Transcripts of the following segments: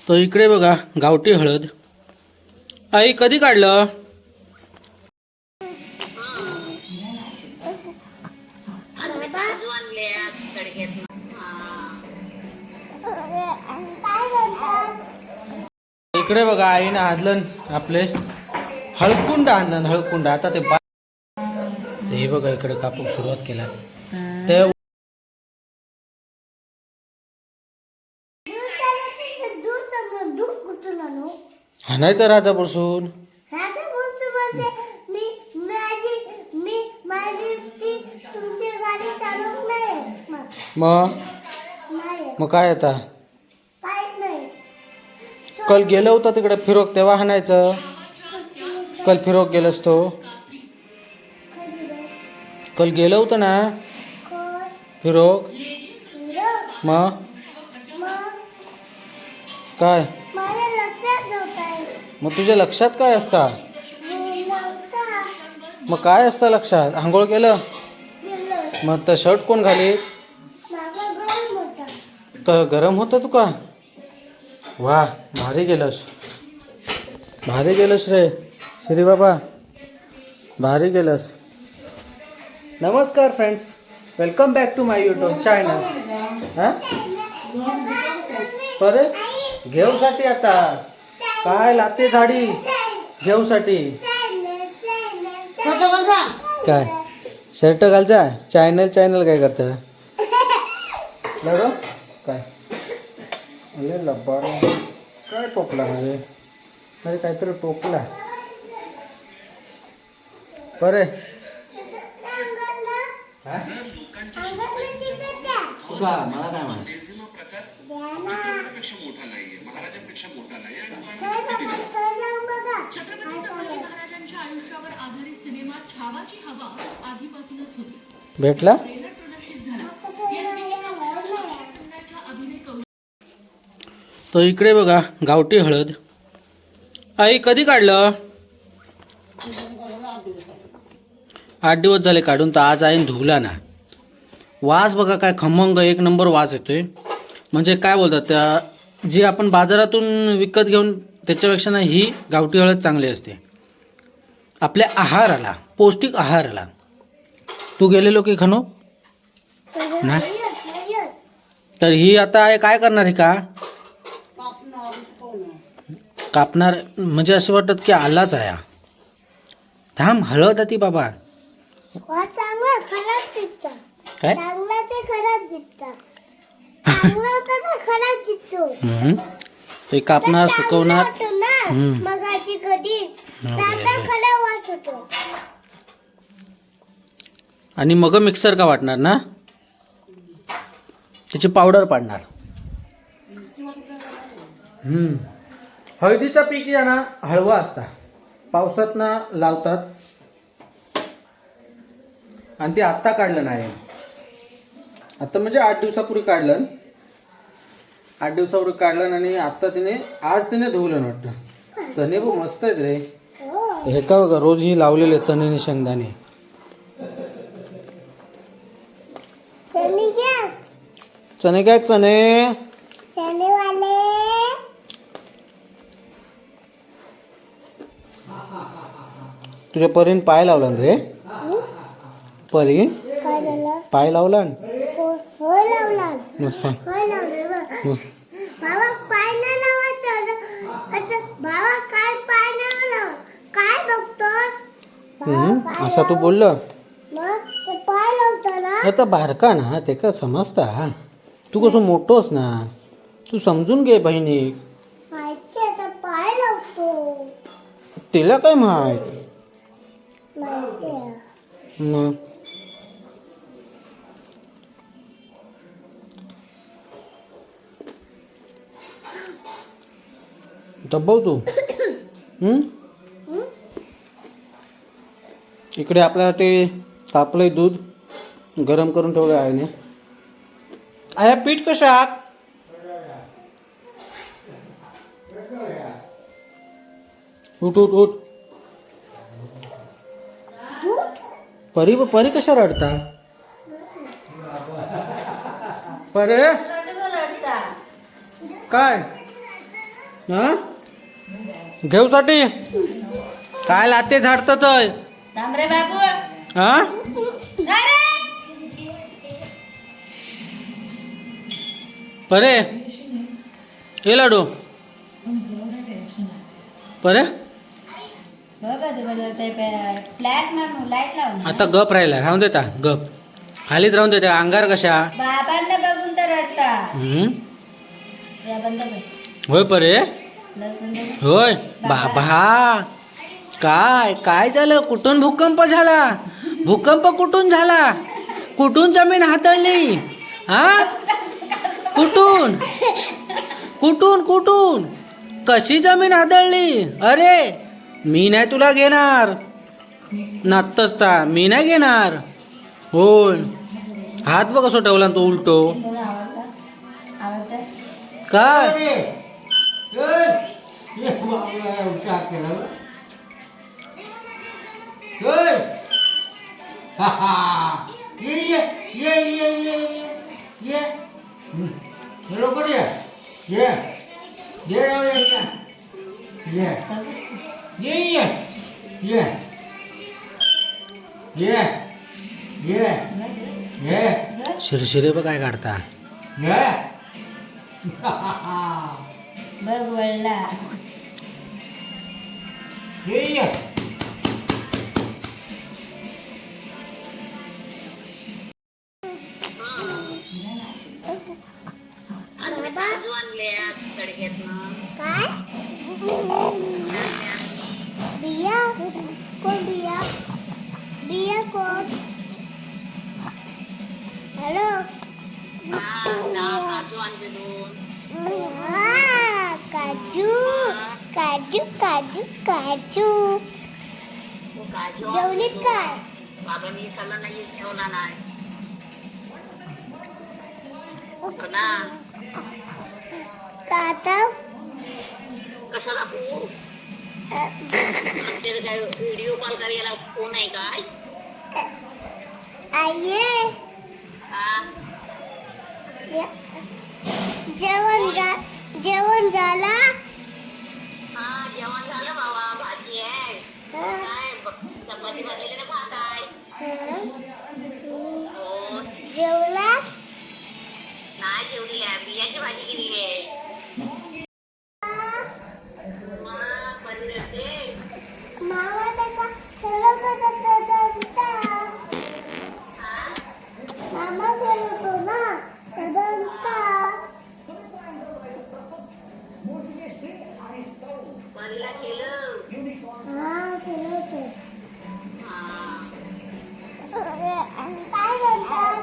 तर इकडे बघा गावठी हळद. आई कधी काढलं? इकडे बघा आईने आणलं आपले हळकुंड आणलं. हळकुंड आता ते बघा इकडे कापूक सुरुवात केला. ते हाणायचं राजा बसून. मग काय आता कल गेलं होतं तिकडे फिरोक तेव्हा हाणायचं. कल फिरोक गेलंस तो कल गेलं होतं ना फिरोक. मग काय मग तुझ्या लक्षात काय असता? मग काय असतं लक्षात? आंघोळ केलं मग तर शर्ट कोण घालीत? तर गरम होतं तुका? वा भारी गेलंस रे श्री बाबा, भारी गेलंस. नमस्कार friends, welcome back to my YouTube channel. हां बरे घेऊसाठी आता काय लागते झाडी घेऊसाठी? काय शर्ट घालचा? चॅनल काय करतं बरं? काय अरे लब्बाड काय टोपला म्हणजे? अरे काहीतरी टोपला बरे. मला काय म्हणा भेटला. तर इकडे बघा गावठी हळद. आई कधी काढलं? 8 दिवस झाले काढून. तर आज आईने धुवला ना. वास बघा काय खमंग एक नंबर वास येतोय. म्हणजे काय बोलतात त्या जी आपण बाजारातून विकत घेऊन त्याच्यापेक्षा ना ही गावठी हळद चांगली असते आपल्या आहाराला, पौष्टिक आहाराला. तू गेलेलो की खनो ना? तर ही आता काय करणार आहे का? कापणार म्हणजे असं वाटत की आलाच आहे. थांब हळद ती बाबा काय ते कापणार सुकवणार. आणि मग मिक्सर का वाटणार ना, त्याची पावडर पाडणार. हळदीचा पीक या ना हळवा असता, पावसात ना लावतात. आणि ते आत्ता काढलं नाही, आत्ता म्हणजे 8 दिवसापूर्वी काढलं. 8 दिवसापूर्वी काढलं आणि आत्ता आज तिने धुवलं वाटतं. चणे बघ मस्त आहेत रे. हे का बघा रोज ही लावलेले चणे शेंगदाणे. चणे काय चणे तुझ्या परीन पाय लावला रे. परी पाय लावला असा तू बोललं आता बारका ना ते का समजता. तू कसं मोठोस ना, तू समजून घे बहिणी. तिला काय माहित दबाव तू. इकडे आपल्यासाठी तापलंय दूध, गरम करून ठेवलं आहे. आया पीठ कशात? उठ उठ उठ. परी कशा रडता? परे काय हा घेऊसाठी काय लाते झाडतात थांब रे बाबू. हा काय रे? परे हे लाडू परे बघा ते फ्लॅट मानू लाईट लावून. आता गप राहिला राहून देता गप खालीच राहून देता अंगार कशा बाबांना बघून तर रडता. या बंद कर. होय परे लस बंद कर. होय बाबा काय काय झालं कुठून भूकंप झाला भूकंप कुठून झाला कुठून जमीन हातळली हा कुठून कुठून कुठून कशी जमीन हादळली अरे मी नाही तुला घेणार नातसता मी नाही घेणार होय हात बघ कसं ठेवला तो उलटो तुला आवडता? आवडतं? काय शिरशिरे बघ काय काढता बघ वळला. काय बिया कोण बिया बिया कोण हॅलो काजू काजू काजू काजू जेवलीत काय बाबांनी खाल्ला नाही ठेवला नाही ना का आता कसं दाखवू आमच्याकडे काय व्हिडिओ कॉल करायला फोन आहे काय आये हा जेवण झाला हा जेवण झालं बाबा भाजी आहे काय चपाती भाजलेलं भात आहे हो जेवला नाही जेवली आहे बियाची भाजी केली आहे मामा त्याचा चलो मामा गेलो ना परीला केलं हा केलं होतं काय म्हणतात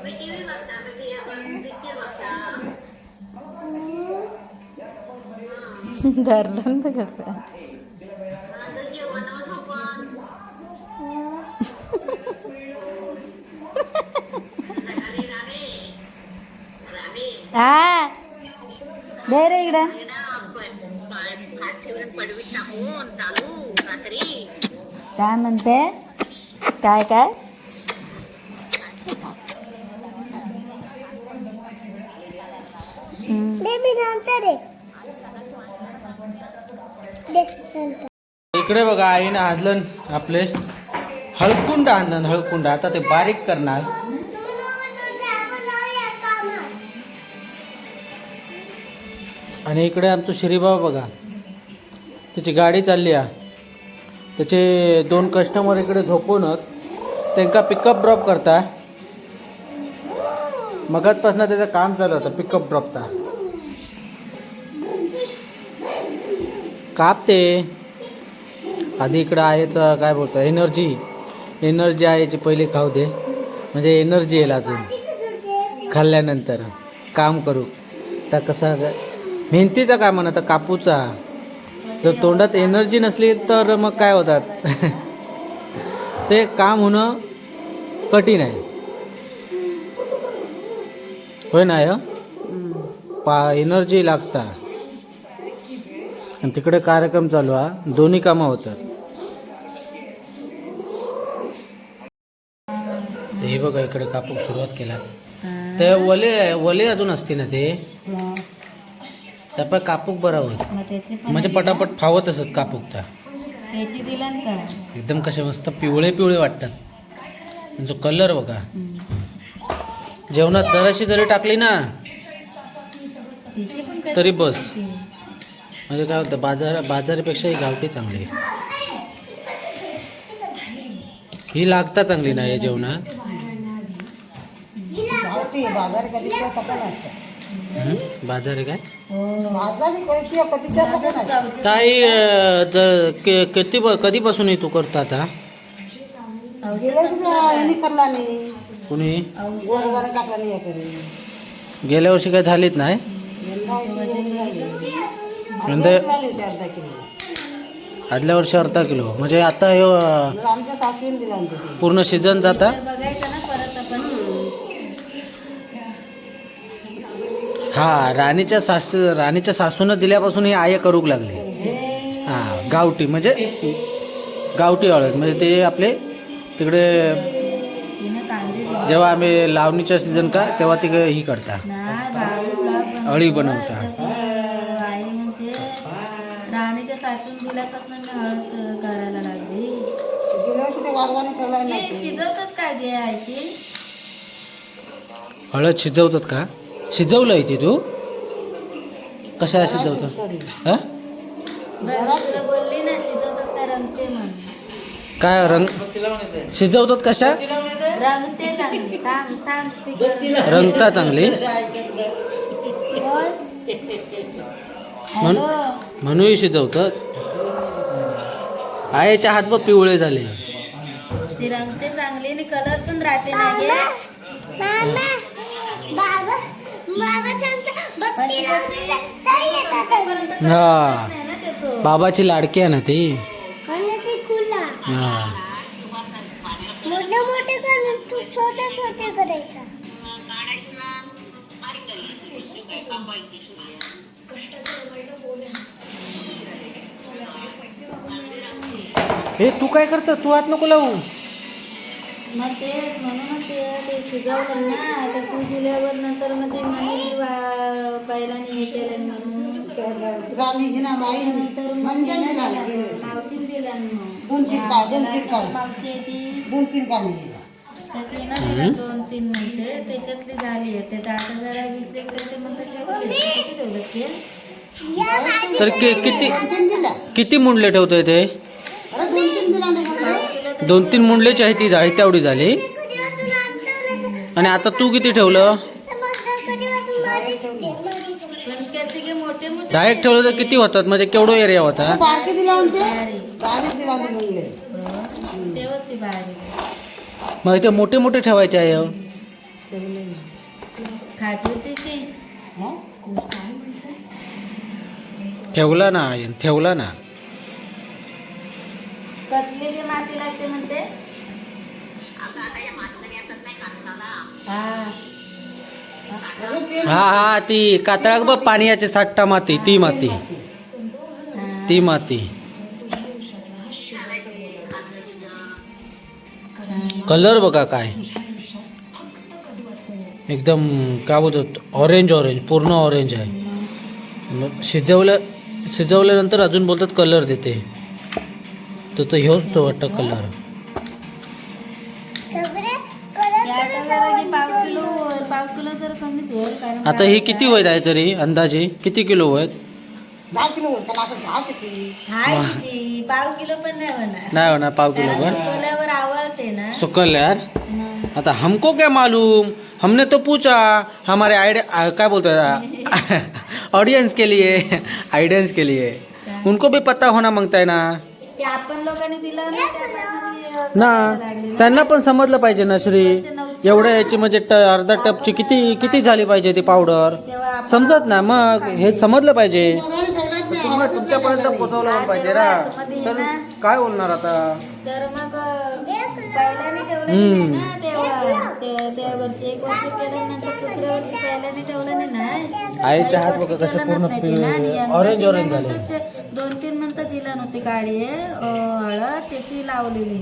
मी टीव्ही बघता मी पिक्चर बघता धरलं ना कसं. आता जेवणावर पण रामे रामे हा दे रे इकडं. भात ठेवून पडवीत टाकून चालू रात्री काय म्हणते काय काय बेबी नंतर दे नंतर इकडे बघा आईनं आणलं आपले हळकुंड आणलं हळकुंड आता ते बारीक करणार आणि इकडे आमचं श्रीबाबा बघा त्याची गाडी चालली आहे त्याचे 2 कस्टमर इकडे झोपूनच त्यांना पिकअप ड्रॉप करता मगाचपासून त्याचं काम चालू होतं पिकअप ड्रॉपचा कापते आधी इकडं आहेचं काय बोलतो एनर्जी आहे याची पहिले खाऊ दे म्हणजे एनर्जी येईल अजून खाल्ल्यानंतर काम करू तर कसा मेहनतीचा काय म्हणा कापूचा जर तोंडात एनर्जी नसली तर मग काय होतात ते काम होणं कठीण आहे होय ना एनर्जी लागता आणि तिकडे कार्यक्रम चालू आहे दोन्ही कामं होतात ते हे बघा इकडे कापूक सुरुवात केला ते वले अजून असते ना ते त्यापै कापूक बरा होत मग त्याची पण म्हणजे दिला. पटापट फावत असत कापूक त्या त्याची दिला ना का एकदम कसे मस्त पिवळे पिवळे वाटतात जो कलर बघा जेवणात जराशी जरी टाकली ना तिची पण तरी बस. कशी. म्हणजे काय होतं बाजारापेक्षा ही गावठी चांगली आहे. ही लागता चांगली नाही आहे जेवणात बाजार आहे काय ताई कधीपासून तू करता आता कुणी गेल्या वर्षी काय झालीच नाही म्हणजे आदल्या वर्षी अर्धा किलो म्हणजे आता हे पूर्ण सीझन जाता बघायचं ना परत आपण हा राणीच्या सासूनं दिल्यापासून ही आय करूक लागली हा गावठी म्हणजे गावठी हळद म्हणजे ते आपले तिकडे तिनं कांदे दिले. जेव्हा आम्ही लावणीच्या सीझन का तेव्हा ते ही करता नाही भाऊ ब्लॉग अळी बनवता. आई म्हणते राणीच्या सासून दिल्यापासून मी हळद करायला लागली हे शिजवतात काय गे आईची हळद शिजवतात का शिजवलं आहे ती तू कशा शिजवतात हा बरं, तुला बोलली ना शिजवतात का रंगते म्हणून काय रंग शिजवतात कशा रंगते चांगली थांब थांब स्पीकर रंगता चांगली बोल म्हण हॅलो म्हणूनही शिजवतात आईच्या हात बघ पिवळे झाले ती रंगते चांगली आणि कलर पण राहते ना गे बाबा बाबा सांगता पण बघ ते ताई हा नाही ना त्याचं बाबाची लाडकी आहे ना ती आणि ती खुला हा मोठे मोठे कर तू छोटे छोटे करायचा हे तू काय करत तू हात नको लावू मग तेच म्हणून ते शिजवलं ना तर तू दिल्यावर नंतर मग ते म्हणे बैलांनी हे केलं म्हणून नंतर मग मावशीने दिला मावशी ती तर तिनं दिला 2-3 म्हणते त्याच्यातली झाली आहे ते आता जरा 20 एक करते म्हणतात ठेवलं किती ठेवलं ते तर किती मुंडले ठेवतोय ते 2-3 मुंडलेची आहे ती जाळी तेवढी झाली आणि आता तू किती ठेवलं पण कसे की मोठे मोठे डायरेक्ट ठेवलं तर किती होतात म्हणजे केवढा एरिया होता ते होती बाहेर मग इथे मोठे मोठे ठेवायचे आहे खाजवतीची ठेवला ना कसली की माती लागते म्हणते हा हा ती कातळाक बघ पाण्याची साठ्टा माती ती माती कलर बघा काय एकदम काय बोलतात ऑरेंज पूर्ण ऑरेंज आहे मग शिजवल्यानंतर अजून बोलतात कलर देते तर ह्योच तो वाटतं कलर पाव किलो तर कमीच होईल कारण आता ही किती वय आहे तरी अंदाजे किती किलो वयत हाय किती पाव किलो पण नाही होणार नाही होणार पाव किलो कारण पण सुकवल्यावर आवडते ना सुकल यार मग आता हमको क्या मालूम हमने तो पूछा हमारे आइडिया क्या बोलते हैं ऑडियंस के लिए उनको भी पता होना मांगता है ना ते आपण लोकांनी दिलं ना त्यापासून ना लागली ना. त्यांना पण समजलं पाहिजे ना श्री एवढ्या याची म्हणजे अर्धा टपची किती झाली पाहिजे ती पावडर तेव्हा आपण समजत ना मग हे समजलं पाहिजे तुम्हाला तुमच्यापर्यंत पोहोचवलं पाहिजे ना तर काय बोलणार आता तर मग पहिल्याने ठेवलं नाही ना तेव्हा त्यावरती 1 वर्ष केल्यानंतर दुसऱ्या वर्षी पहिल्याने ठेवलं नाही आईच्या हात बघा कसे पूर्ण ऑरेंज झाले 2-3 म्हणतात दिला नव्हती गाडी हळद त्याची लावलेली